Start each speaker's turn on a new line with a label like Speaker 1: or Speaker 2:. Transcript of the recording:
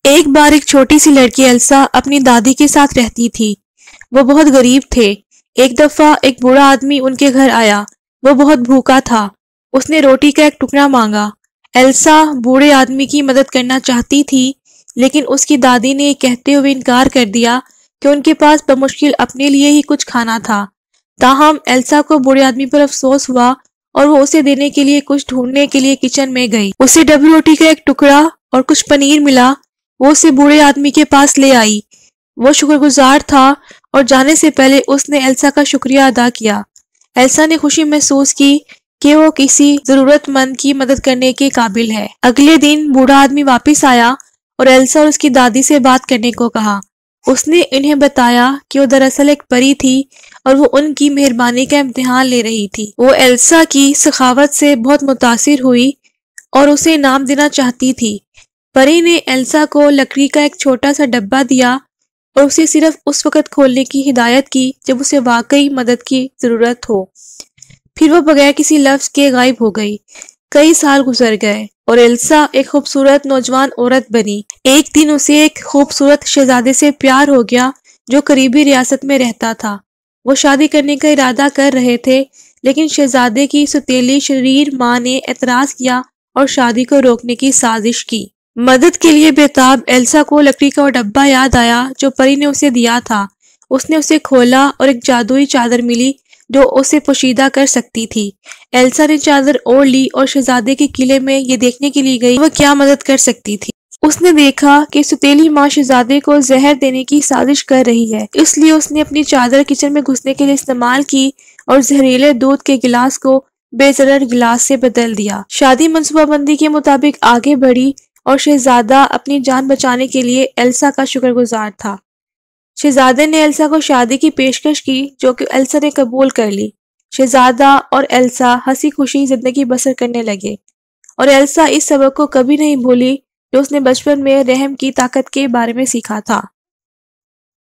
Speaker 1: ایک بار ایک چھوٹی سی لڑکی ایلسا اپنی دادی کے ساتھ رہتی تھی۔ وہ بہت غریب تھے۔ ایک دفعہ ایک بوڑھا آدمی ان کے گھر آیا۔ وہ بہت بھوکا تھا۔ اس نے روٹی کا ایک ٹکڑا مانگا۔ ایلسا بوڑھے آدمی کی مدد کرنا چاہتی تھی، لیکن اس کی دادی نے یہ کہتے ہوئے انکار کر دیا کہ ان کے پاس بمشکل اپنے لیے ہی کچھ کھانا تھا۔ تاہم ایلسا کو بوڑھے آدمی پر افسوس ہوا اور وہ اسے دینے کے لیے کچھ ڈھونڈنے کے لیے کچن میں گئی۔ اسے ڈبی روٹی کا ایک ٹکڑا اور کچھ پنیر ملا۔ وہ اسے بوڑھے آدمی کے پاس لے آئی۔ وہ شکر گزار تھا اور جانے سے پہلے اس نے ایلسا کا شکریہ ادا کیا۔ ایلسا نے خوشی محسوس کی کہ وہ کسی ضرورت مند کی مدد کرنے کے قابل ہے۔ اگلے دن بوڑھا آدمی واپس آیا اور ایلسا اور اس کی دادی سے بات کرنے کو کہا۔ اس نے انہیں بتایا کہ وہ دراصل ایک پری تھی اور وہ ان کی مہربانی کا امتحان لے رہی تھی۔ وہ ایلسا کی سخاوت سے بہت متاثر ہوئی اور اسے انعام دینا چاہتی تھی۔ پری نے ایلسا کو لکڑی کا ایک چھوٹا سا ڈبہ دیا اور اسے صرف اس وقت کھولنے کی ہدایت کی جب اسے واقعی مدد کی ضرورت ہو۔ پھر وہ بغیر کسی لفظ کے غائب ہو گئی۔ کئی سال گزر گئے اور ایلسا ایک خوبصورت نوجوان عورت بنی۔ ایک دن اسے ایک خوبصورت شہزادے سے پیار ہو گیا جو قریبی ریاست میں رہتا تھا۔ وہ شادی کرنے کا ارادہ کر رہے تھے، لیکن شہزادے کی ستیلی شریر ماں نے اعتراض کیا اور شادی کو روکنے کی سازش کی۔ مدد کے لیے بےتاب ایلسا کو لکڑی کا وہ ڈبہ یاد آیا جو پری نے اسے دیا تھا۔ اس نے اسے کھولا اور ایک جادوئی چادر ملی جو اسے پوشیدہ کر سکتی تھی۔ ایلسا نے چادر اوڑھ لی اور شہزادے کے قلعے میں یہ دیکھنے کے لیے گئی وہ کیا مدد کر سکتی تھی۔ اس نے دیکھا کہ ستیلی ماں شہزادے کو زہر دینے کی سازش کر رہی ہے، اس لیے اس نے اپنی چادر کچن میں گھسنے کے لیے استعمال کی اور زہریلے دودھ کے گلاس کو بے ضرر گلاس سے بدل دیا۔ شادی منصوبہ بندی کے مطابق آگے بڑھی اور شہزادہ اپنی جان بچانے کے لیے ایلسا کا شکر گزار تھا۔ شہزادے نے ایلسا کو شادی کی پیشکش کی جو کہ ایلسا نے قبول کر لی۔ شہزادہ اور ایلسا ہنسی خوشی زندگی بسر کرنے لگے اور ایلسا اس سبق کو کبھی نہیں بھولی جو اس نے بچپن میں رحم کی طاقت کے بارے میں سیکھا تھا۔